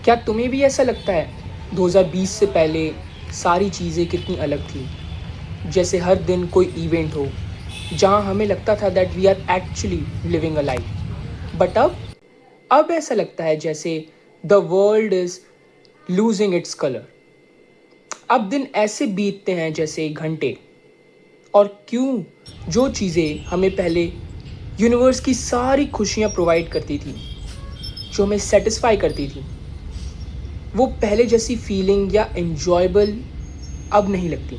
क्या तुम्हें भी ऐसा लगता है 2020 से पहले सारी चीज़ें कितनी अलग थी? जैसे हर दिन कोई इवेंट हो जहाँ हमें लगता था that we are actually living a life. But अब ऐसा लगता है जैसे the world is losing its colour. अब दिन ऐसे बीतते हैं जैसे घंटे। और क्यों? जो चीज़ें हमें पहले यूनिवर्स की सारी खुशियाँ प्रोवाइड करती थी, जो हमें सेटिस्फाई करती थी, वो पहले जैसी फीलिंग या एन्जॉयबल अब नहीं लगती।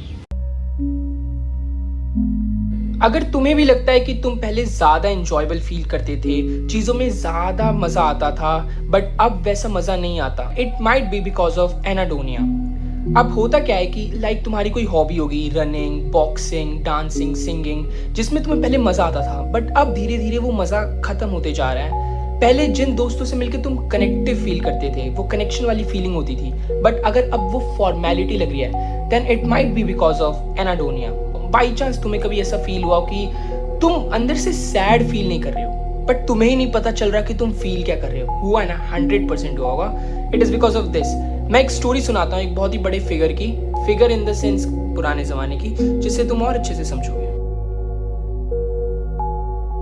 अगर तुम्हें भी लगता है कि तुम पहले ज़्यादा एन्जॉयबल फील करते थे, चीज़ों में ज़्यादा मज़ा आता था, बट अब वैसा मज़ा नहीं आता, it might be because of anhedonia. अब होता क्या है कि लाइक तुम्हारी कोई हॉबी होगी, रनिंग, बॉक्सिंग, डांसिंग, सिंगिंग, जिसमें तुम्हें पहले मज़ा आता था, बट अब धीरे धीरे वो मज़ा ख़त्म होते जा रहा है। पहले जिन दोस्तों से मिलकर तुम कनेक्टिव फील करते थे, वो कनेक्शन वाली फीलिंग होती थी, बट अगर अब वो फॉर्मेलिटी लग रही है, then it might be because of anhedonia. By chance तुम्हें कभी ऐसा फील हुआ कि तुम अंदर से सैड फील नहीं कर रहे हो, बट तुम्हें ही नहीं पता चल रहा कि तुम फील क्या कर रहे हो? हुआ है ना? 100% हुआ होगा। It is because of this. मैं एक स्टोरी सुनाता हूँ एक बहुत ही बड़े फिगर की, फिगर इन द सेंस पुराने जमाने की, जिससे तुम और अच्छे से समझोगे।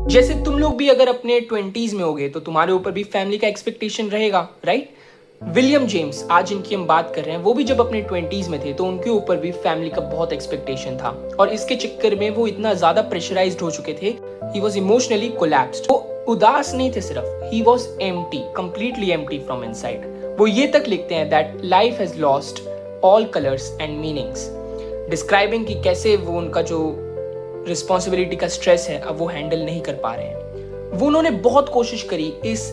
जैसे तुम लोग भी अगर अपने 20s में होगे तो तुम्हारे ऊपर भी फैमिली का एक्सपेक्टेशन रहेगा, राइट? विलियम जेम्स, आज इनकी हम बात कर रहे हैं, वो भी जब अपने 20s में थे तो उनके ऊपर भी फैमिली का बहुत एक्सपेक्टेशन था, और इसके चक्कर में वो इतना ज्यादा प्रेशराइज्ड हो चुके थे, ही वॉज इमोशनली कोलैप्स्ड। वो उदास नहीं थे सिर्फ, he was empty, completely empty from inside. वो ये तक लिखते हैं that life has lost all colours and meanings, describing कि कैसे वो उनका जो रिस्पॉन्सिबिलिटी का स्ट्रेस है अब वो हैंडल नहीं कर पा रहे हैं। वो उन्होंने बहुत कोशिश करी इस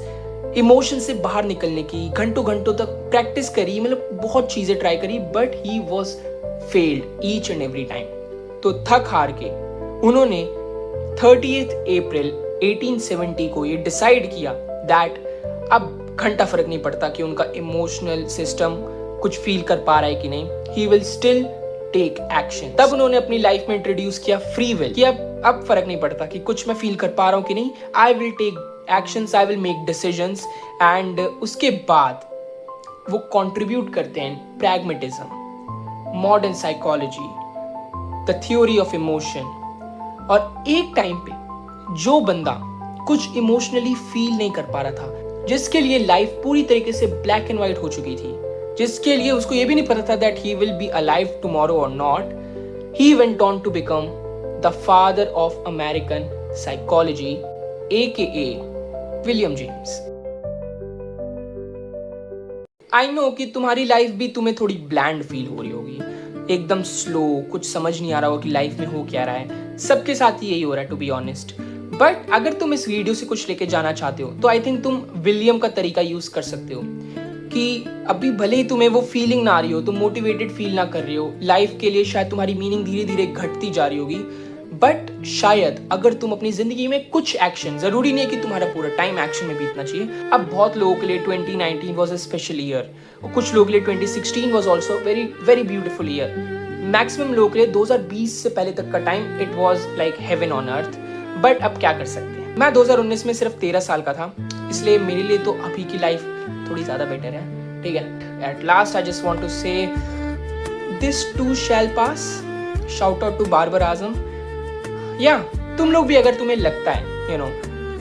इमोशन से बाहर निकलने की, घंटों घंटों तक प्रैक्टिस करी, मतलब बहुत चीजें ट्राई करी, but he was failed each and every time. तो थक हार के उन्होंने 30 अप्रैल 1870 को ये डिसाइड किया दैट अब घंटा फर्क नहीं पड़ता कि उनका इमोशनल सिस्टम कुछ फील कर पा रहा है कि नहीं, he will still take action. तब उन्होंने अपनी लाइफ में इंट्रोड्यूस किया फ्री विल, कि अब फर्क नहीं पड़ता कि कुछ मैं फील कर पा रहा हूं कि नहीं, I will take actions, I will make decisions. And उसके बाद वो कंट्रीब्यूट करते हैं pragmatism, modern psychology, the theory of emotion. और एक टाइम पे जो बंदा कुछ इमोशनली फील नहीं कर पा रहा था, जिसके लिए लाइफ पूरी तरीके से ब्लैक एंड व्हाइट हो चुकी थी, जिसके लिए उसको ये भी नहीं पता था that he will be alive tomorrow और not, he went on to become the father of American psychology, AKA William James. I know कि तुम्हारी लाइफ भी तुम्हें थोड़ी ब्लैंड फील हो रही होगी, एकदम स्लो, कुछ समझ नहीं आ रहा हो कि लाइफ में हो क्या रहा है। सबके साथ ही यही हो रहा है, टू बी ऑनेस्ट। बट अगर तुम इस वीडियो से कुछ लेके जाना चाहते हो तो आई थिंक तुम विलियम का तरीका यूज कर सकते हो, कि अभी भले ही तुम्हें वो फीलिंग ना आ रही हो, तुम मोटिवेटेड फील ना कर रहे हो, लाइफ के लिए शायद तुम्हारी मीनिंग धीरे धीरे घटती जा रही होगी, बट शायद अगर तुम अपनी जिंदगी में कुछ एक्शन, जरूरी नहीं है कि तुम्हारा पूरा टाइम एक्शन में बीतना चाहिए। अब बहुत लोगों के लिए 2019 वॉज अ स्पेशल ईयर, और कुछ लोगों के लिए 2016 was also very very beautiful year. Maximum लोगों के लिए 2020 से पहले तक का time it was like heaven on earth. But अब क्या कर सकते हैं, मैं 2019 में सिर्फ 13 साल का था, इसलिए मेरे लिए तो अभी की लाइफ थोड़ी ज्यादा बेटर है, ठीक है। At last I just want to say this to शैल पास। Shout out to Babar Azam. या तुम लोग भी, अगर तुम्हें लगता है यू नो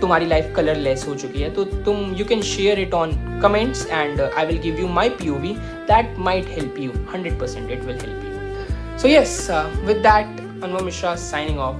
तुम्हारी लाइफ कलरलेस हो चुकी है, तो तुम you can share it on comments and I will give you my POV that might help you, 100% it will help you. So yes, with that, Anwar Mishra signing off.